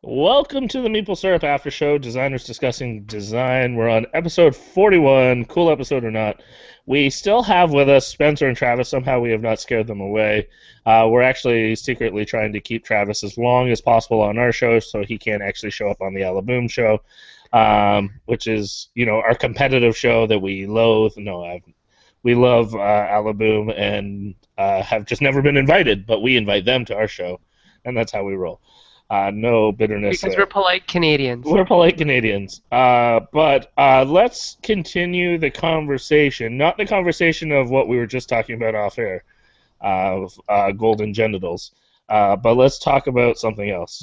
Welcome to the Meeple Syrup Aftershow, designers discussing design. We're on episode 41, cool episode or not. We still have with us Spencer and Travis. Somehow we have not scared them away. We're actually secretly trying to keep Travis as long as possible on our show so he can actually show up on the Alaboom show, which is, our competitive show that we loathe. We love Alaboom and have just never been invited, but we invite them to our show, and that's how we roll. No bitterness Because there. we're polite Canadians. We're polite Canadians. But let's continue the conversation, not the conversation of what we were just talking about off air, of golden genitals, but let's talk about something else.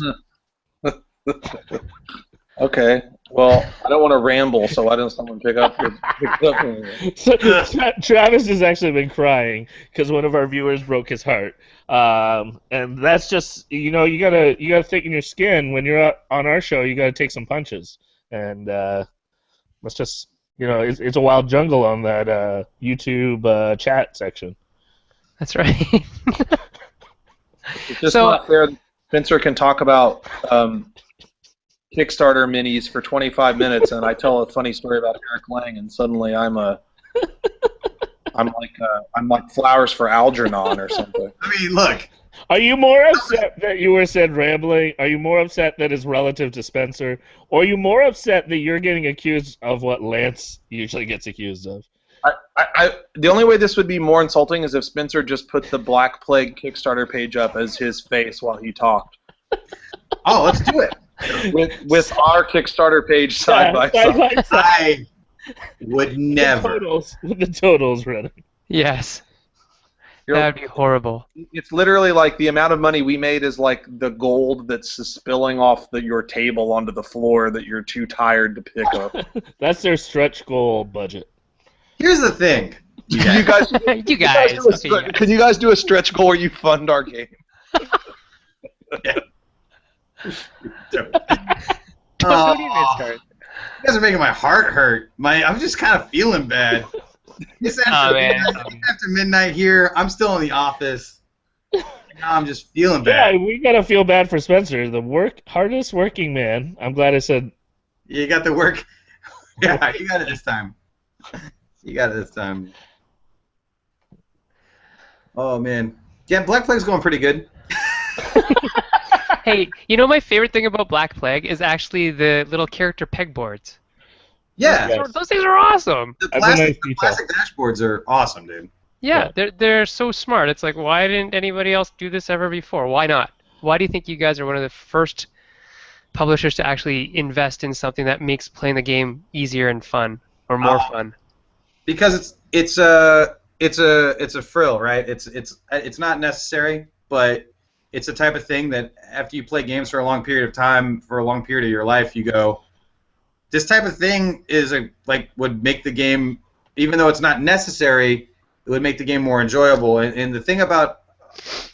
Okay. Well, I don't want to ramble, so why doesn't someone pick up? So, Travis has actually been crying because one of our viewers broke his heart, and that's just you gotta thicken your skin when you're out on our show. You gotta take some punches, and let's just it's a wild jungle on that YouTube chat section. That's right. It's just So- not fair. Spencer can talk about Kickstarter minis for 25 minutes, and I tell a funny story about Eric Lang, and suddenly I'm like flowers for Algernon or something. I mean, look. Are you more upset that you were said rambling? Are you more upset that it's relative to Spencer? Or are you more upset that you're getting accused of what Lance usually gets accused of? The only way this would be more insulting is if Spencer just put the Black Plague Kickstarter page up as his face while he talked. Oh, let's do it. With our Kickstarter page side by side. I would never. With the totals running. Yes. You're- That would be horrible. It's literally like the amount of money we made is like the gold that's spilling off your table onto the floor that you're too tired to pick up. That's their stretch goal budget. Here's the thing. Can you guys, You guys. can you guys do a stretch goal where you fund our game? Don't even start. You guys are making my heart hurt. I'm just kind of feeling bad. It's after midnight here. I'm still in the office. Now I'm just feeling Yeah, bad. we gotta feel bad for Spencer, the hardest working man. I'm glad I said. You got the work. Yeah, you got it this time. You got it this time. Oh man. Yeah, Black Plague's going pretty good. Hey, my favorite thing about Black Plague is actually the little character pegboards. Yeah. Yes. Those things are awesome. The That's a nice plastic, the detail. plastic dashboards are awesome, dude. Yeah, they're so smart. It's like, why didn't anybody else do this ever before? Why not? Why do you think you guys are one of the first publishers to actually invest in something that makes playing the game easier and fun, or more fun? Because it's a frill, right? It's not necessary, but it's the type of thing that after you play games for a long period of time, for a long period of your life, you go, this type of thing would make the game, even though it's not necessary, it would make the game more enjoyable. And the thing about,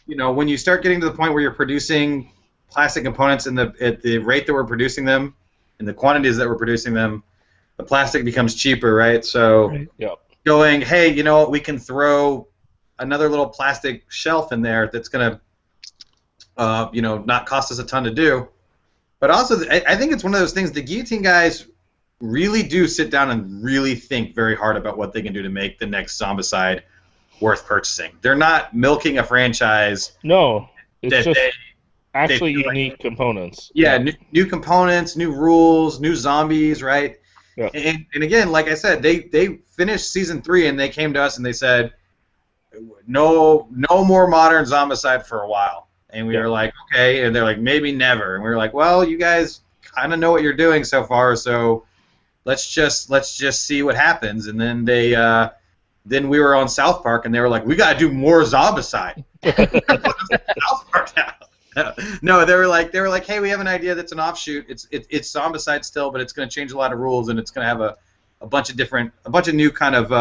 when you start getting to the point where you're producing plastic components at the rate that we're producing them, and the quantities that we're producing them, the plastic becomes cheaper, right? So Yep. going, hey, you know what, we can throw another little plastic shelf in there that's going to, not cost us a ton to do. But also, I think it's one of those things, the Guillotine guys really do sit down and really think very hard about what they can do to make the next Zombicide worth purchasing. They're not milking a franchise. No, it's that just they actually feel like- unique components. Yeah, new components, new rules, new zombies, right? Yeah. And again, like I said, they finished season 3 and they came to us and they said, no more modern Zombicide for a while. And we were like, okay, and they're like, maybe never. And we were like, well, you guys kind of know what you're doing so far, so let's just see what happens. And then then we were on South Park and they were like, we gotta do more Zombicide. South Park now. No, they were like, hey, we have an idea that's an offshoot. It's Zombicide still, but it's going to change a lot of rules, and it's going to have a bunch of new kind of.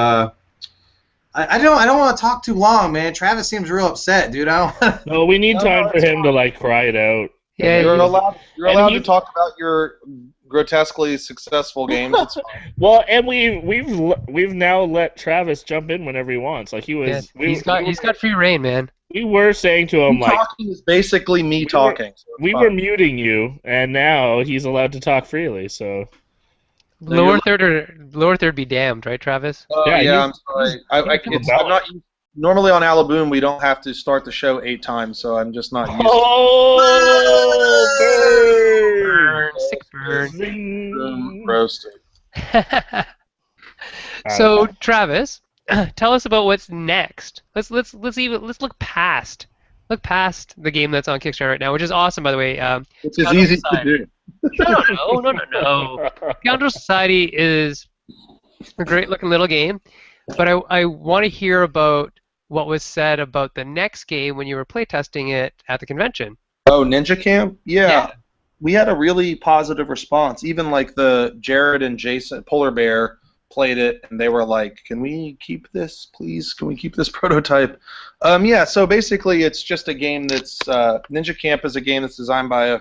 I don't want to talk too long, man. Travis seems real upset, dude. No, we need time for him to cry it out. Yeah, You're you, allowed. You're And allowed he- to talk about your grotesquely successful games. It's fine. Well, and we've now let Travis jump in whenever he wants. Like he yeah, was, he's got free reign, man. we were saying to him Me like talking is basically me we were- talking. So it's we fine. were muting you, and now he's allowed to talk freely. So No, you're Lower third be damned, right, Travis? Oh Yeah, yeah, he's- I'm sorry. I'm not used. Normally on Alaboom we don't have to start the show 8 times, so I'm just not used. oh, Burn, sick burn. Zing. Roasted. So, Travis, tell us about what's next. Let's look past the game that's on Kickstarter right now, which is awesome, by the way. Which is easy to Society. do. No. Scoundrel Society is a great looking little game, but I want to hear about what was said about the next game when you were playtesting it at the convention. Oh, Ninja Camp? Yeah. Yeah. We had a really positive response. Even like the Jared and Jason Polar Bear played it, and they were like, "Can we keep this, please? Can we keep this prototype?" Yeah. So basically, it's just a game that's Ninja Camp is a game that's designed by a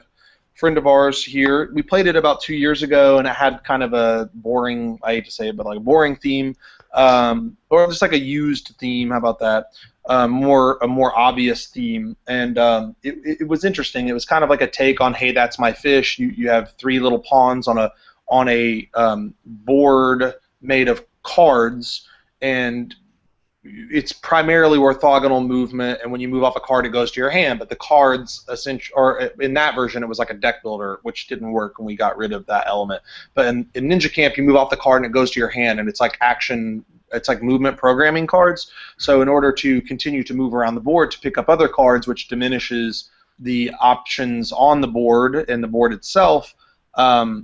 friend of ours here. We played it about 2 years ago, and it had kind of a boring, I hate to say it, but like a boring theme, or just like a used theme. How about that? A more obvious theme, and it was interesting. It was kind of like a take on "Hey, that's my fish." You have 3 little pawns on a board made of cards, and it's primarily orthogonal movement, and when you move off a card, it goes to your hand. But the cards, essentially, or in that version, it was like a deck builder, which didn't work, and we got rid of that element. But in Ninja Camp, you move off the card, and it goes to your hand, and it's like action. It's like movement programming cards. So in order to continue to move around the board to pick up other cards, which diminishes the options on the board and the board itself,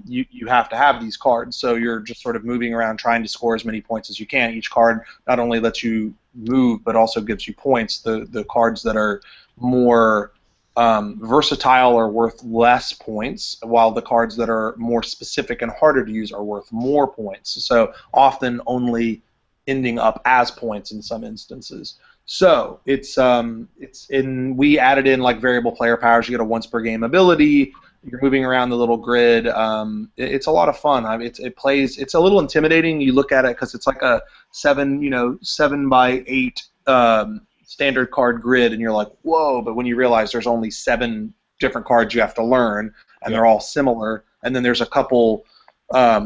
you have to have these cards. So you're just sort of moving around trying to score as many points as you can. Each card not only lets you move, but also gives you points. The cards that are more versatile are worth less points, while the cards that are more specific and harder to use are worth more points. So often only ending up as points in some instances. So we added in like variable player powers. You get a once per game ability. You're moving around the little grid. It's a lot of fun. I mean, it's a little intimidating. You look at it because it's like a 7 by 8 standard card grid, and you're like, whoa. But when you realize there's only 7 different cards you have to learn, and they're all similar, and then there's a couple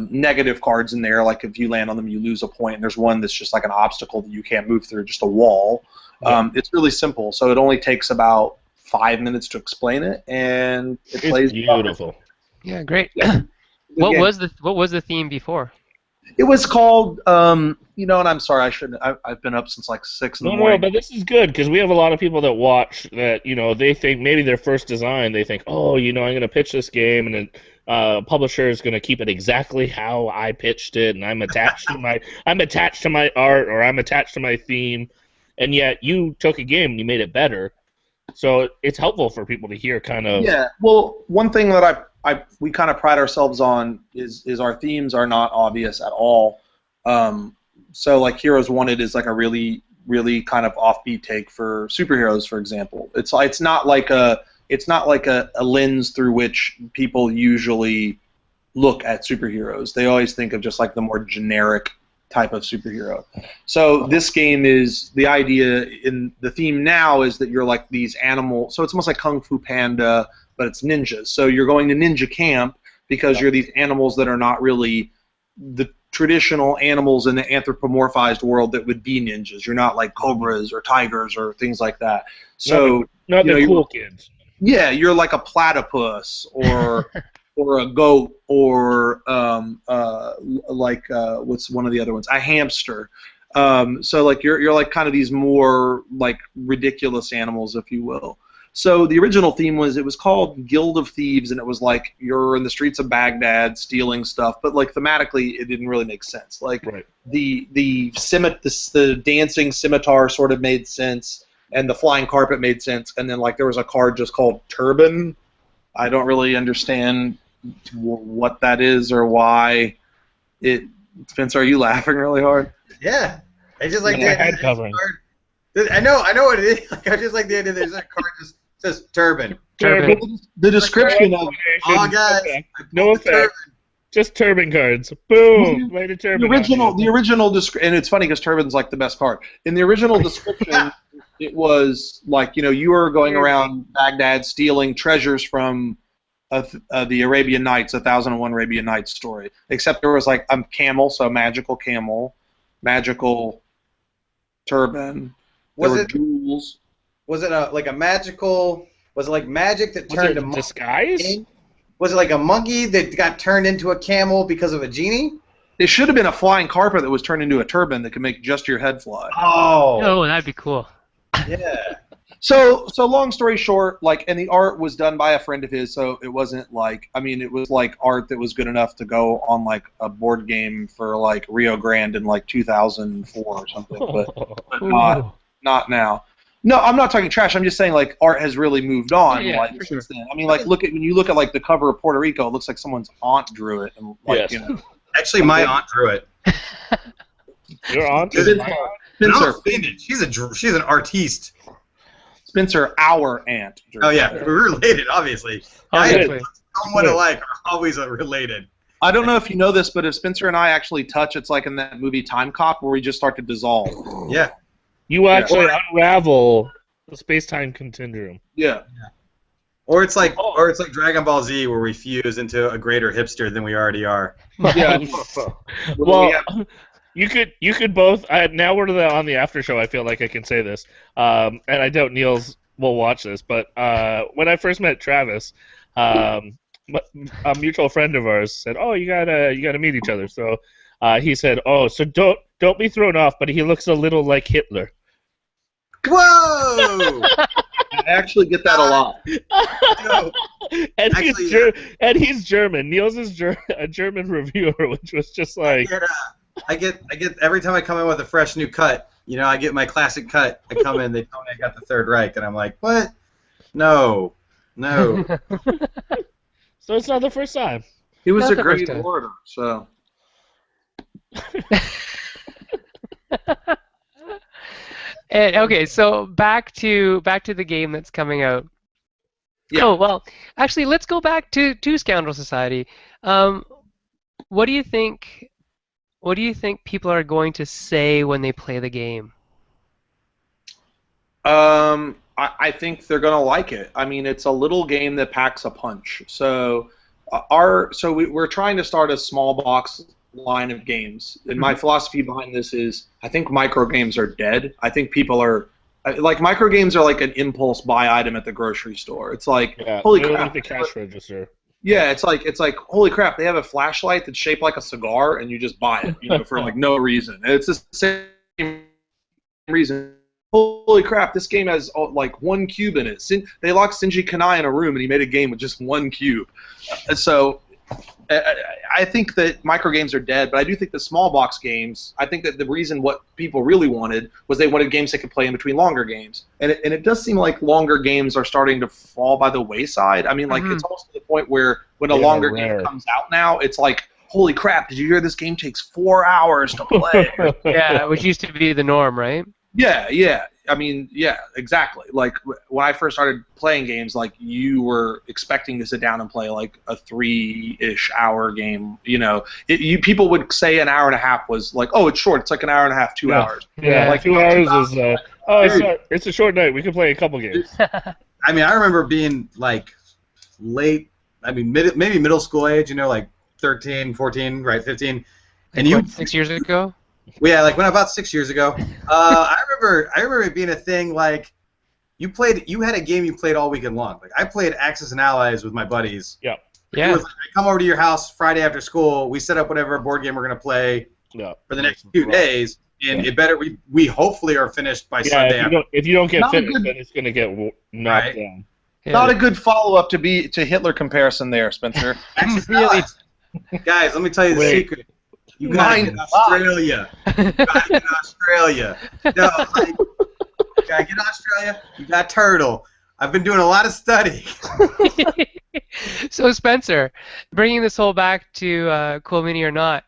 negative cards in there, like if you land on them you lose a point, and there's one that's just like an obstacle that you can't move through, just a wall. It's really simple, so it only takes about 5 minutes to explain it, and it plays beautiful. Yeah, great. What was the theme before? It was called, and I'm sorry, I've been up since like 6 in the morning. No, but this is good because we have a lot of people that watch that, they think maybe their first design, they think, oh, I'm going to pitch this game, and then publisher is going to keep it exactly how I pitched it, and I'm attached to my art, or I'm attached to my theme, and yet you took a game and you made it better. So it's helpful for people to hear kind of. Yeah. Well, one thing that we kind of pride ourselves on is our themes are not obvious at all. So like Heroes Wanted is like a really, really kind of offbeat take for superheroes, for example. It's not like a lens through which people usually look at superheroes. They always think of just like the more generic type of superhero. So this game is, the idea in the theme now is that you're like these animals. So it's almost like Kung Fu Panda, but it's ninjas. So you're going to ninja camp because you're these animals that are not really the traditional animals in the anthropomorphized world that would be ninjas. You're not like cobras or tigers or things like that. So not the cool kids. Yeah, you're like a platypus or or a goat or what's one of the other ones? A hamster. So like you're like kind of these more like ridiculous animals, if you will. So the original theme was, it was called Guild of Thieves, and it was like you're in the streets of Baghdad stealing stuff, but like thematically it didn't really make sense. Like the dancing scimitar sort of made sense, and the flying carpet made sense, and then like there was a card just called Turban. I don't really understand what that is or why it. Spencer, are you laughing really hard? Yeah, I just like my head covering. I know what it is. Like, I just like the idea that there's a card just says turban. Turban. The description of Oh, guys. Okay. I No pulled the turban. effect. Just turban cards. Boom. Laid a the turban. original description, and it's funny because turban's like the best card. In the original description, it was like you were going around Baghdad stealing treasures from the Arabian Nights, 1001 Arabian Nights story. Except there was like a camel, so magical camel, magical turban. There were jewels. Was it like a magical? Was it like magic that Was turned it to monkey? disguise? Was it like a monkey that got turned into a camel because of a genie? It should have been a flying carpet that was turned into a turban that could make just your head fly. Oh, that'd be cool. Yeah. So long story short, and the art was done by a friend of his, so it wasn't it was like art that was good enough to go on like a board game for like Rio Grande in like 2004 or something, but not now. No, I'm not talking trash. I'm just saying like art has really moved on since then. I mean, when you look at like the cover of Puerto Rico, it looks like someone's aunt drew it, and Actually, my aunt drew it. Your aunt? Spencer. She's an artiste. Spencer, our aunt. Oh yeah, we're related, obviously. Obviously. Somewhat alike are always related. I don't know if you know this, but if Spencer and I actually touch, it's like in that movie Time Cop where we just start to dissolve. Yeah. You actually unravel the space-time continuum. Yeah. Or it's like Dragon Ball Z where we fuse into a greater hipster than we already are. Yeah. Well, you could both. Now we're on the after show. I feel like I can say this, and I doubt Niels will watch this. But when I first met Travis, a mutual friend of ours said, "Oh, you gotta meet each other." So he said, "Oh, so don't be thrown off." But he looks a little like Hitler. Whoa! I actually get that a lot. And he's German. Niels is a German reviewer, which was just like. I get every time I come in with a fresh new cut, I get my classic cut. I come in, they tell me I got the Third Reich, and I'm like, what? No. So it's not the first time. He was Not a the great first time. orator, so. And, okay, so back to the game that's coming out. Yeah. Oh well, actually, let's go back to Scoundrel Society. What do you think? What do you think people are going to say when they play the game? I think they're gonna like it. I mean, it's a little game that packs a punch. So, we're trying to start a small box line of games, and my philosophy behind this is, I think micro games are dead. I think people are micro games are like an impulse buy item at the grocery store. It's like, holy crap, like the cash register. Yeah, it's like holy crap, they have a flashlight that's shaped like a cigar, and you just buy it, for like no reason. And it's the same reason. Holy crap, this game has like one cube in it. They locked Shinji Kanai in a room, and he made a game with just one cube. So I think that micro games are dead, but I do think the small box games, I think that the reason what people really wanted was they wanted games they could play in between longer games. And it does seem like longer games are starting to fall by the wayside. I mean, it's almost to the point where when a longer game comes out now, it's like, holy crap, did you hear this game takes 4 hours to play? Yeah, which used to be the norm, right? Yeah. I mean, yeah, exactly. Like, when I first started playing games, like, you were expecting to sit down and play, like, a 3-ish hour game, people would say an hour and a half was like, oh, it's short, it's like an hour and a half, 2 hours. Yeah, like 2 hours is, it's a short night, we can play a couple games. I mean, I remember being, like, late, maybe middle school age, like 13, 14, right, 15. And 6 years ago? Yeah, like about 6 years ago. I remember it being a thing like you had a game you played all weekend long. Like I played Axis and Allies with my buddies. Yeah. Yeah. I come over to your house Friday after school. We set up whatever board game we're gonna play for the next few days, and it better we hopefully are finished by Sunday. If you don't get finished, then it's gonna get knocked down. Yeah. Not a good follow-up to Hitler comparison there, Spencer. Really? Guys, let me tell you the secret. You gotta get Australia. You gotta get Australia. No, you gotta get Australia. You got Turtle. I've been doing a lot of study. So Spencer, bringing this whole back to Cool Mini or Not,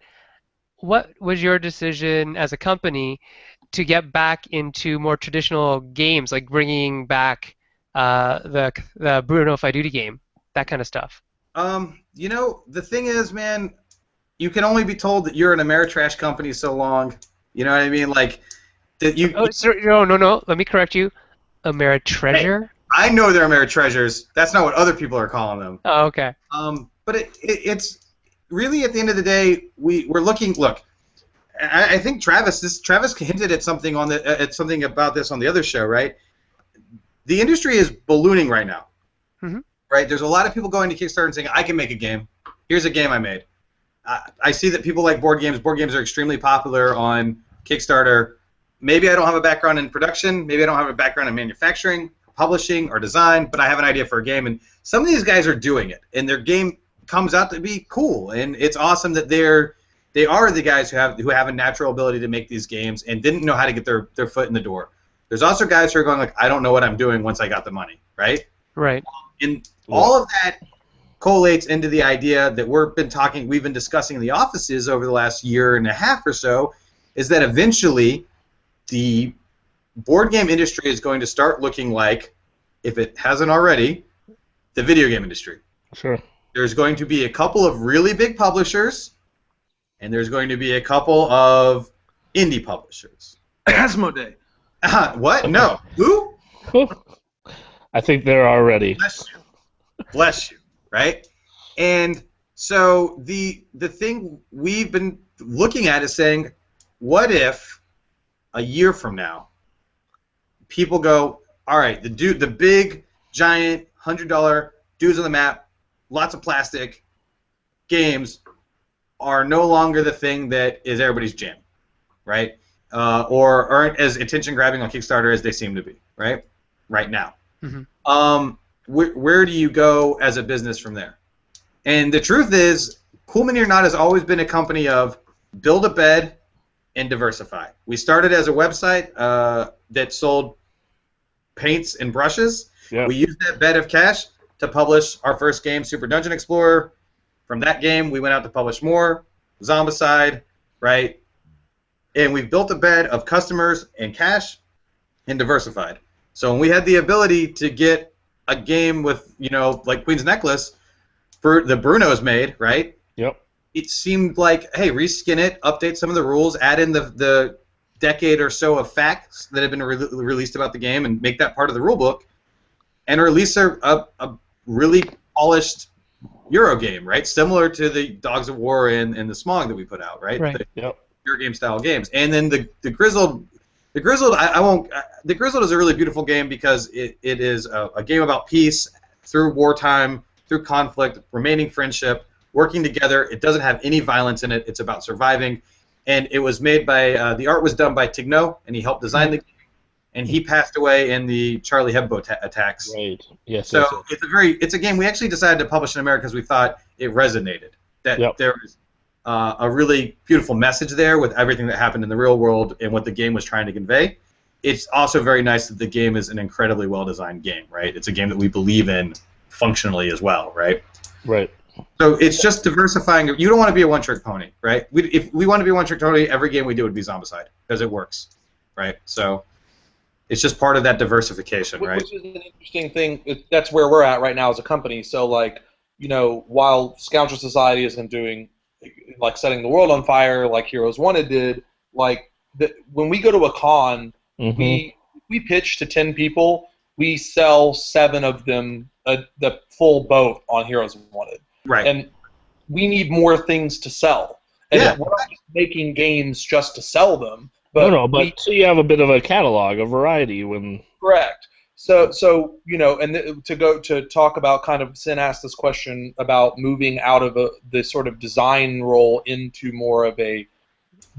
what was your decision as a company to get back into more traditional games, like bringing back the Bruno If I Duty game, that kind of stuff. The thing is, man, you can only be told that you're an Ameritrash company so long. You know what I mean? Like that you. Oh, sorry, no. Let me correct you. Ameritreasure. Hey, I know they're Ameritreasures. That's not what other people are calling them. Oh, okay. But it's really, at the end of the day, we're looking. Look, I think Travis hinted at something something about this on the other show, right? The industry is ballooning right now. Mm-hmm. Right? There's a lot of people going to Kickstarter and saying, I can make a game. Here's a game I made. I see that people like board games. Board games are extremely popular on Kickstarter. Maybe I don't have a background in production. Maybe I don't have a background in manufacturing, publishing, or design, but I have an idea for a game. And some of these guys are doing it, and their game comes out to be cool. And it's awesome that they are the guys who have a natural ability to make these games and didn't know how to get their foot in the door. There's also guys who are going like, I don't know what I'm doing once I got the money, right? Right. And all of that collates into the idea that we've been discussing in the offices over the last year and a half or so, is that eventually the board game industry is going to start looking like, if it hasn't already, the video game industry. Sure. There's going to be a couple of really big publishers, and there's going to be a couple of indie publishers. Asmodee. What? No. Who? I think they're already. Bless you. Right? And so the thing we've been looking at is saying, what if a year from now people go, all right, the big, giant, $100 dudes on the map, lots of plastic games are no longer the thing that is everybody's jam, right? Or aren't as attention-grabbing on Kickstarter as they seem to be, right? Right now. Mm-hmm. Where do you go as a business from there? And the truth is, Cool Mini or Not has always been a company of build a bed and diversify. We started as a website that sold paints and brushes. Yep. We used that bed of cash to publish our first game, Super Dungeon Explorer. From that game, we went out to publish more, Zombicide, right? And we've built a bed of customers and cash and diversified. So when we had the ability to get a game with, like Queen's Necklace, the Bruno's made, right? Yep. It seemed like, hey, reskin it, update some of the rules, add in the decade or so of facts that have been released about the game, and make that part of the rule book, and release a really polished Euro game, right? Similar to the Dogs of War and the Smog that we put out, right? Right. Yep. Euro game style games, and then the Grizzled. The Grizzled, The Grizzled is a really beautiful game because it is a game about peace through wartime, through conflict, remaining friendship, working together. It doesn't have any violence in it. It's about surviving, and it was made by the art was done by Tigno, and he helped design the game. And he passed away in the Charlie Hebdo attacks. Right. Yes. So yes. it's a game we actually decided to publish in America because we thought it resonated. That there was a really beautiful message there with everything that happened in the real world and what the game was trying to convey. It's also very nice that the game is an incredibly well-designed game, right? It's a game that we believe in functionally as well, right? Right. So it's just diversifying. You don't want to be a one-trick pony, right? If we want to be a one-trick pony, every game we do would be Zombicide because it works, right? So it's just part of that diversification, right? Which is an interesting thing. That's where we're at right now as a company. So, while Scoundrel Society isn't doing, setting the world on fire like Heroes Wanted did, when we go to a con, we pitch to 10 people, we sell 7 of them the full boat on Heroes Wanted. Right. And we need more things to sell. And we're not just making games just to sell them. But so you have a bit of a catalog, a variety when. Correct. So to talk about kind of, Sin asked this question about moving out of the sort of design role into more of a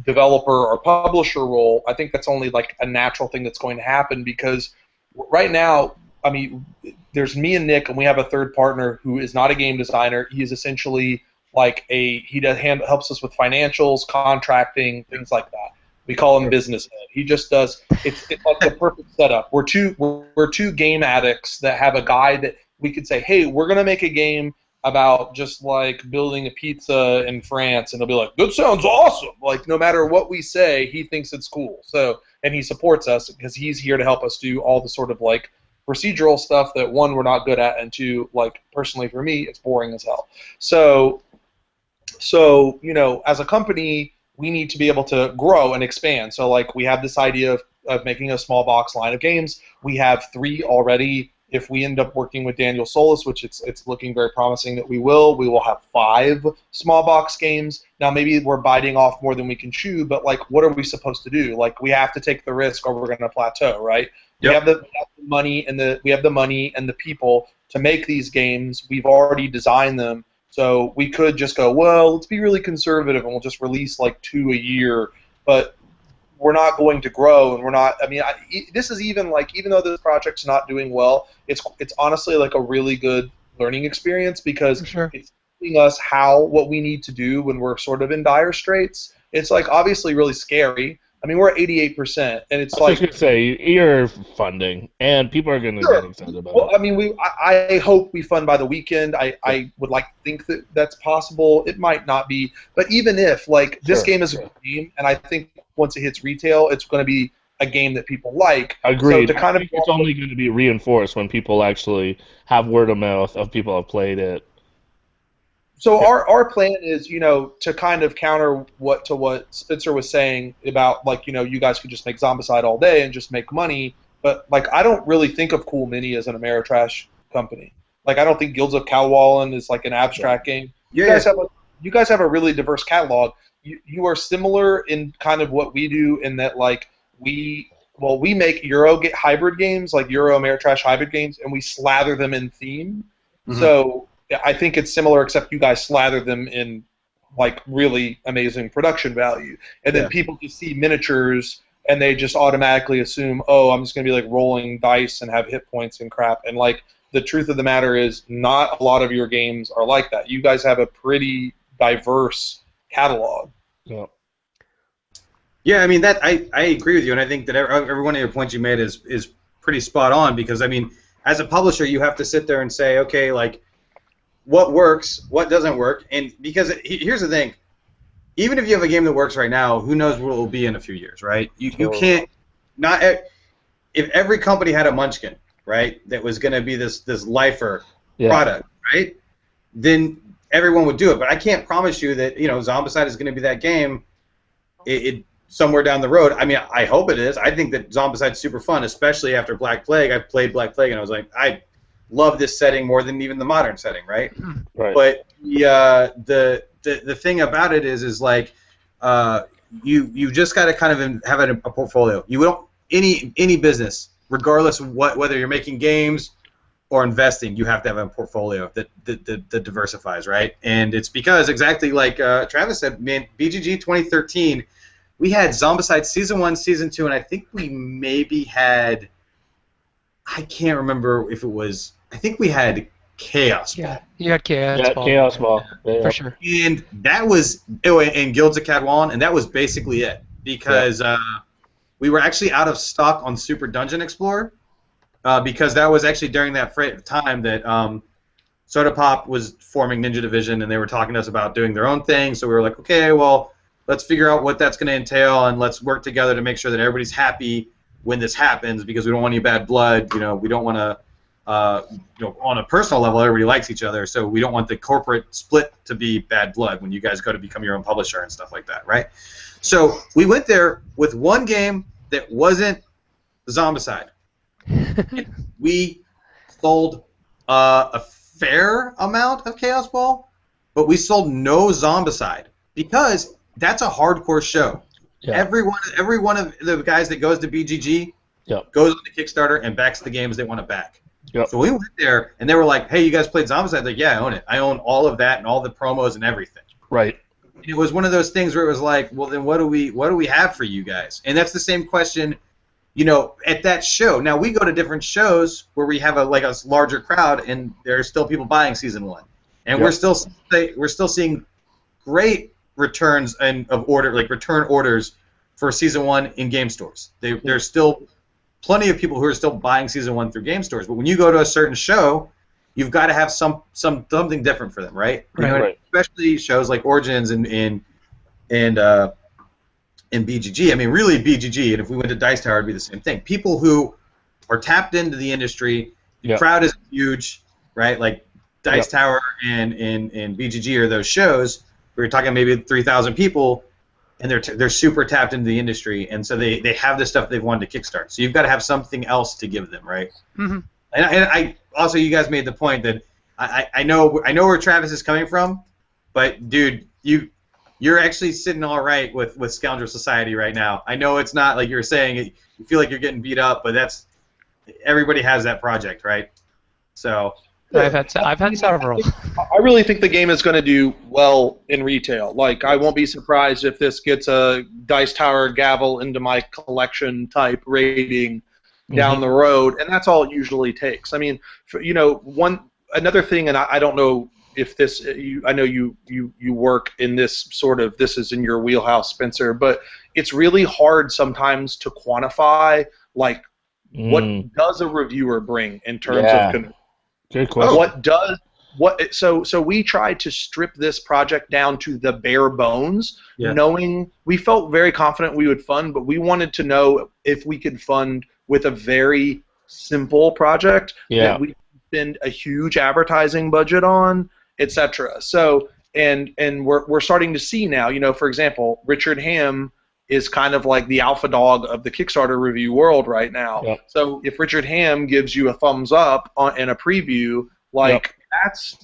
developer or publisher role. I think that's only like a natural thing that's going to happen because right now, I mean, there's me and Nick, and we have a third partner who is not a game designer. He is essentially helps us with financials, contracting, things like that. We call him business head. He just does. It's like the perfect setup. We're two game addicts that have a guy that we could say, hey, we're gonna make a game about just like building a pizza in France, and he'll be like, that sounds awesome. Like no matter what we say, he thinks it's cool. So and he supports us because he's here to help us do all the sort of like procedural stuff that, one, we're not good at, and two, like, personally for me, it's boring as hell. So as a company, we need to be able to grow and expand. So, like, we have this idea of making a small box line of games. We have 3 already. If we end up working with Daniel Solis, which it's looking very promising that we will have 5 small box games. Now, maybe we're biting off more than we can chew, but, like, what are we supposed to do? Like, we have to take the risk or we're going to plateau, right? Yep. We have the money and the people to make these games. We've already designed them. So we could just go, well, let's be really conservative and we'll just release like 2 a year. But we're not going to grow, and we're not. I mean, this is even like, even though this project's not doing well, it's honestly like a really good learning experience, because it's teaching us what we need to do when we're sort of in dire straits. It's like obviously really scary. I mean, we're at 88%, and it's like. I was going to say, you're funding, and people are going to get excited about it. I mean, I hope we fund by the weekend. I would like to think that that's possible. It might not be, but even if, like, this game is a good game, and I think once it hits retail, it's going to be a game that people like. Agreed. So I think it's only going to be reinforced when people actually have word of mouth of people who have played it. So our plan is, to kind of counter what Spencer was saying about, like, you guys could just make Zombicide all day and just make money, but, like, I don't really think of Cool Mini as an Ameritrash company. Like, I don't think Guilds of Calwallen is like an abstract game. You guys have a really diverse catalog. You are similar in kind of what we do, in that, like, we make Euro hybrid games, like Euro Ameritrash hybrid games, and we slather them in theme. Mm-hmm. So I think it's similar, except you guys slather them in, like, really amazing production value. And then people just see miniatures and they just automatically assume, oh, I'm just going to be, like, rolling dice and have hit points and crap. And, like, the truth of the matter is not a lot of your games are like that. You guys have a pretty diverse catalog. Yeah, I mean, that I agree with you, and I think that every one of your points you made is pretty spot on, because, I mean, as a publisher, you have to sit there and say, okay, like, what works, what doesn't work, and because here's the thing, even if you have a game that works right now, who knows what it will be in a few years, right? You can't, if every company had a Munchkin, right, that was going to be this lifer product, right, then everyone would do it, but I can't promise you that, Zombicide is going to be that game somewhere down the road. I mean, I hope it is. I think that Zombicide's super fun, especially after Black Plague. I played Black Plague, and I was like, I love this setting more than even the modern setting, right? Right. But the thing about it is like, you just got to kind of have a portfolio. You don't any business, regardless of whether you're making games or investing, you have to have a portfolio that diversifies, right? And it's because, exactly like Travis said, man, BGG 2013, we had Zombicide Season 1, Season 2, and I think we maybe had, I can't remember if it was, I think we had Chaos Ball. Yeah, you had Chaos Ball. Chaos Ball. Yeah. For sure. And that was, in Guilds of Cadwallon, and that was basically it, because we were actually out of stock on Super Dungeon Explorer, because that was actually during that time that Soda Pop was forming Ninja Division, and they were talking to us about doing their own thing, so we were like, okay, well, let's figure out what that's going to entail, and let's work together to make sure that everybody's happy when this happens, because we don't want any bad blood. We don't want to, on a personal level, everybody likes each other, so we don't want the corporate split to be bad blood when you guys go to become your own publisher and stuff like that, right? So we went there with one game that wasn't Zombicide. We sold a fair amount of Chaos Ball, but we sold no Zombicide, because that's a hardcore show. Yeah. Every one of the guys that goes to BGG goes on the Kickstarter and backs the games they want to back. Yep. So we went there, and they were like, hey, you guys played Zombicide? Like, yeah, I own it. I own all of that and all the promos and everything. Right. And it was one of those things where it was like, well, then what do we have for you guys? And that's the same question, at that show. Now, we go to different shows where we have a larger crowd, and there's still people buying Season 1. And we're still seeing great returns return orders for Season 1 in game stores. There's still plenty of people who are still buying Season 1 through game stores, but when you go to a certain show, you've got to have something different for them, right? Right. Especially shows like Origins and BGG. I mean, really BGG, and if we went to Dice Tower, it'd be the same thing. People who are tapped into the industry. The Yep. crowd is huge, right? Like Dice Yep. Tower and BGG are those shows. We're talking maybe 3,000 people, and they're super tapped into the industry, and so they have the stuff they've wanted to kickstart. So you've got to have something else to give them, right? Mm-hmm. And I also, you guys made the point that I know where Travis is coming from, but dude, you're actually sitting all right with Scoundrel Society right now. I know it's not like you were saying you feel like you're getting beat up, but everybody has that project, right? So I've had several. I really think the game is going to do well in retail. Like, I won't be surprised if this gets a Dice Tower gavel into my collection type rating down the road, and that's all it usually takes. I mean, another thing, and I don't know if this, I know you work in this sort of, this is in your wheelhouse, Spencer, but it's really hard sometimes to quantify, like, what does a reviewer bring in terms of good question. So we tried to strip this project down to the bare bones, Yeah. knowing we felt very confident we would fund, but we wanted to know if we could fund with a very simple project that we spend a huge advertising budget on, etc. So and we're starting to see now, for example, Richard Hamm is kind of like the alpha dog of the Kickstarter review world right now. Yep. So if Richard Hamm gives you a thumbs up in a preview, like, that's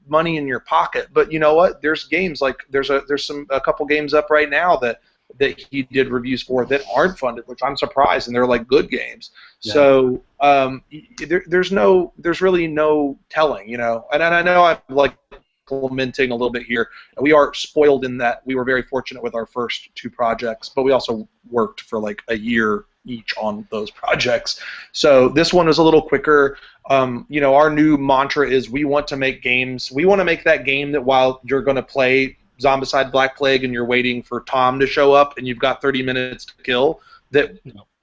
money in your pocket. But you know what? There's games like there's a couple games up right now that he did reviews for that aren't funded, which I'm surprised, and they're like good games. Yeah. So there's really no telling, And I know I'm like lamenting a little bit here. We are spoiled in that we were very fortunate with our first two projects, but we also worked for like a year each on those projects. So this one was a little quicker. Our new mantra is we want to make games. We want to make that game that while you're going to play Zombicide Black Plague and you're waiting for Tom to show up and you've got 30 minutes to kill, that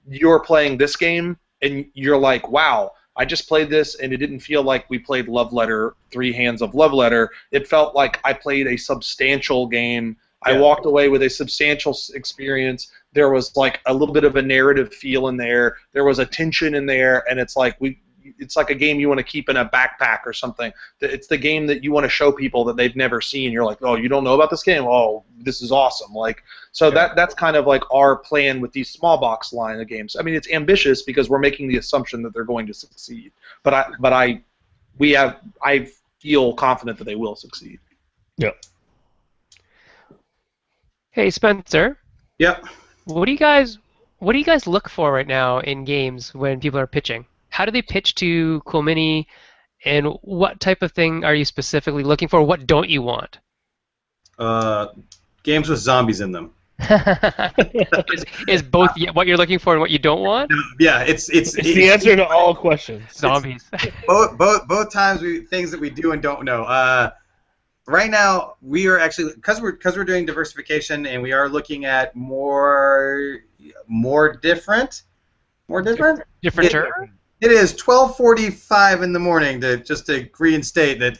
you're playing this game and you're like, wow, I just played this and it didn't feel like we played Love Letter, 3 hands of Love Letter. It felt like I played a substantial game. Yeah. I walked away with a substantial experience. There was like a little bit of a narrative feel in there. There was a tension in there, and it's like a game you want to keep in a backpack or something. It's the game that you want to show people that they've never seen. You're like, oh, you don't know about this game? Oh, this is awesome. Like, so that's kind of like our plan with these small box line of games. I mean, it's ambitious because we're making the assumption that they're going to succeed. But I feel confident that they will succeed. Yep. Hey, Spencer. Yep. What do you guys look for right now in games when people are pitching? How do they pitch to Cool Mini, and what type of thing are you specifically looking for? What don't you want? Games with zombies in them. is both what you're looking for and what you don't want? Yeah, it's the answer to all questions. Zombies. both times things that we do and don't know. Right now, we are actually, because we're doing diversification, and we are looking at more different. It is 12:45 in the morning to reinstate that,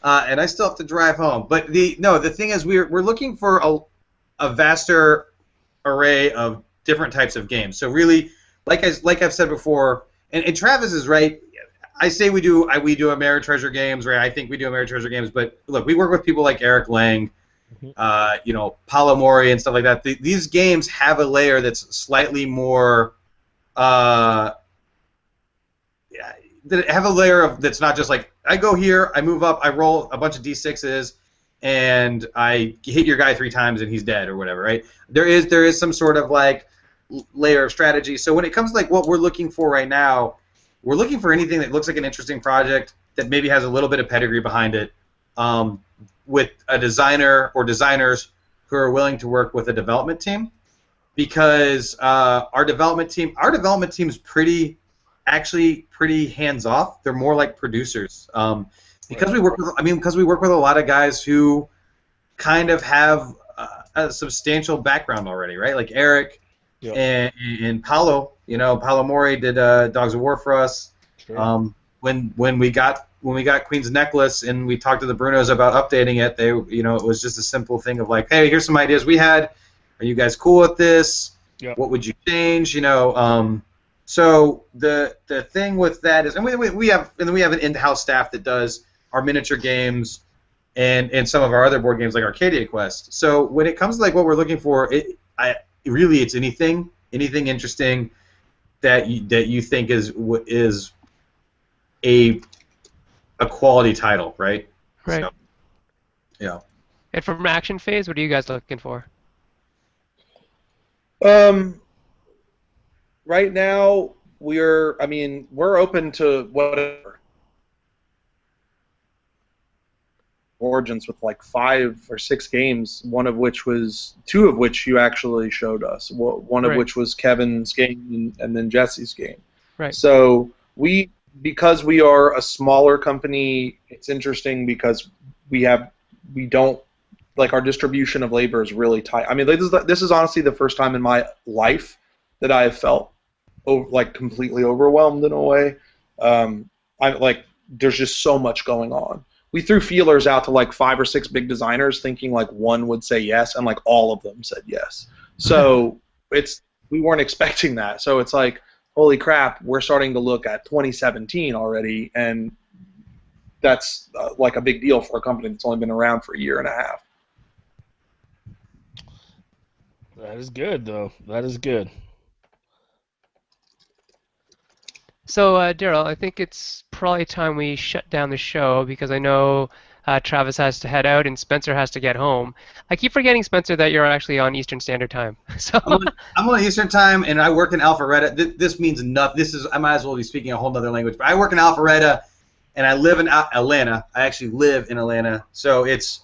and I still have to drive home. But the thing is, we're looking for a vaster array of different types of games. So really, like I've said before, and Travis is right. I say we do Ameritreasure games, right? I think we do Ameritreasure games, but look, we work with people like Eric Lang, Paulo Mori and stuff like that. These games have a layer that's slightly more, that have a layer of that's not just like I go here, I move up, I roll a bunch of d6s, and I hit your guy 3 times and he's dead or whatever, right? There is some sort of like layer of strategy. So when it comes to like what we're looking for right now, we're looking for anything that looks like an interesting project that maybe has a little bit of pedigree behind it, with a designer or designers who are willing to work with a development team, because our development team is pretty hands off. They're more like producers, because we work with a lot of guys who kind of have a substantial background already, right? Like Eric. Yep. And Paulo, Paulo Mori did Dogs of War for us. Sure. When we got Queen's Necklace and we talked to the Brunos about updating it, it was just a simple thing of like, hey, here's some ideas we had. Are you guys cool with this? Yep. What would you change? So So the thing with that is, and we have an in-house staff that does our miniature games and some of our other board games like Arcadia Quest. So when it comes to like what we're looking for, it's anything interesting that you think is a quality title, right? Right. So, yeah. And from Action Phase, what are you guys looking for? Right now we're open to whatever. Origins with like 5 or 6 games, two of which you actually showed us. One of which was Kevin's game and then Jesse's game. Right. So because we are a smaller company, it's interesting because we don't like our distribution of labor is really tight. I mean, this is honestly the first time in my life that I have felt like completely overwhelmed in a way. There's just so much going on. We threw feelers out to like 5 or 6 big designers, thinking like one would say yes, and like all of them said yes. So we weren't expecting that. So it's like, holy crap, we're starting to look at 2017 already, and that's like a big deal for a company that's only been around for a year and a half. That is good, though. That is good. So, Daryl, I think it's probably time we shut down the show because I know Travis has to head out and Spencer has to get home. I keep forgetting, Spencer, that you're actually on Eastern Standard Time. So I'm on Eastern Time, and I work in Alpharetta. This means nothing. I might as well be speaking a whole other language. But I work in Alpharetta, and I live in Atlanta. I actually live in Atlanta, so it's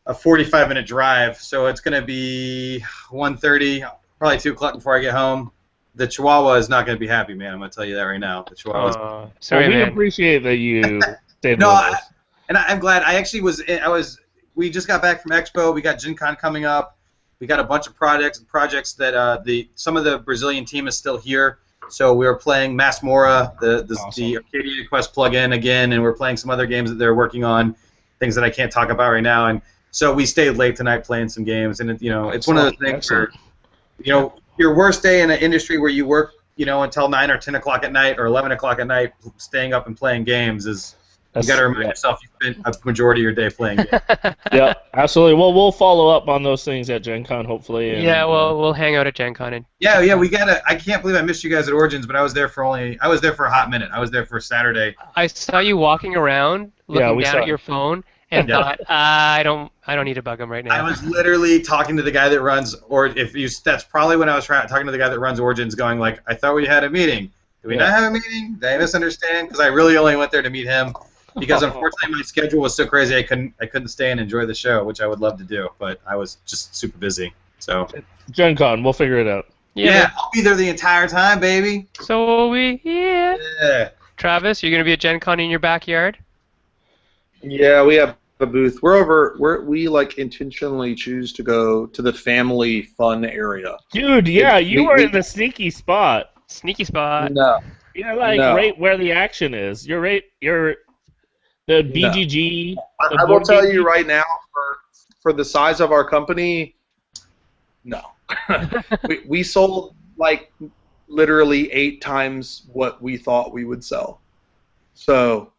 a 45-minute drive. So it's going to be 1:30, probably 2 o'clock before I get home. The Chihuahua is not going to be happy, man. I'm going to tell you that right now. The Chihuahua. Sorry, we man. appreciate that you stayed No, with us. and I'm glad. We just got back from Expo. We got Gen Con coming up. We got a bunch of projects that some of the Brazilian team is still here. So we were playing Masmorra, the Arcadia Quest plugin again, and we're playing some other games that they're working on, things that I can't talk about right now. And so we stayed late tonight playing some games, and it's one of those things where, your worst day in an industry where you work, until 9 or 10 o'clock at night or 11 o'clock at night, staying up and playing games is. You got to remind yourself you spent a majority of your day playing games. Yeah, absolutely. Well, we'll follow up on those things at Gen Con, hopefully. And, we'll hang out at Gen Con. And we gotta. I can't believe I missed you guys at Origins, but I was there for a hot minute. I was there for Saturday. I saw you walking around, looking down at your phone, and thought, I don't need to bug him right now. I was literally talking to the guy that runs, that's probably when I was talking to the guy that runs Origins, going like, I thought we had a meeting. Did we not have a meeting? Did I misunderstand? Because I really only went there to meet him. Because unfortunately my schedule was so crazy I couldn't stay and enjoy the show, which I would love to do, but I was just super busy. So Gen Con, we'll figure it out. Yeah, I'll be there the entire time, baby. So will we. Yeah. Travis, you're gonna be at Gen Con in your backyard? Yeah, we have a booth. We like intentionally choose to go to the family fun area. Dude, yeah, you were in the sneaky spot. Sneaky spot. No. You're right where the action is. You're the BGG. I will tell you right now, for the size of our company, no. we sold like literally 8 times what we thought we would sell. So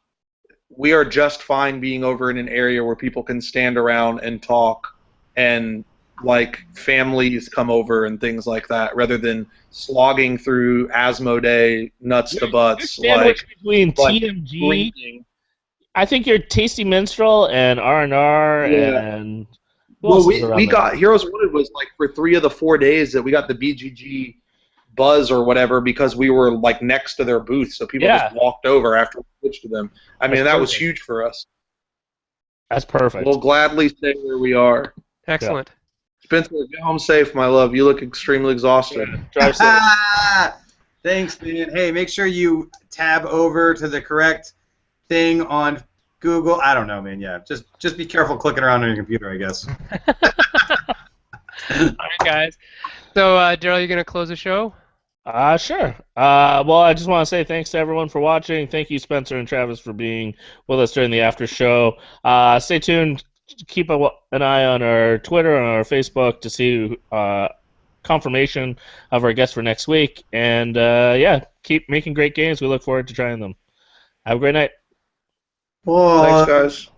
we are just fine being over in an area where people can stand around and talk, and like families come over and things like that, rather than slogging through Asmodee nuts to butts. Between TMG. I think you're Tasty Minstrel and R&R and... we got Heroes Wanted was like for 3 of the 4 days that we got the BGG buzz or whatever because we were like next to their booth, so people just walked over after we switched to them. I mean, that was huge for us. That's perfect. We'll gladly stay where we are. Excellent. Spencer, get home safe, my love. You look extremely exhausted. Drive safe. Thanks, man. Hey, make sure you tab over to the correct thing on Google. I don't know, man. Yeah, just be careful clicking around on your computer, I guess. All right, guys. So, Daryl, you gonna close the show? Sure. Well, I just want to say thanks to everyone for watching. Thank you, Spencer and Travis, for being with us during the after show. Stay tuned. Keep an eye on our Twitter and our Facebook to see confirmation of our guest for next week. And yeah, keep making great games. We look forward to trying them. Have a great night. Whoa. Thanks, guys.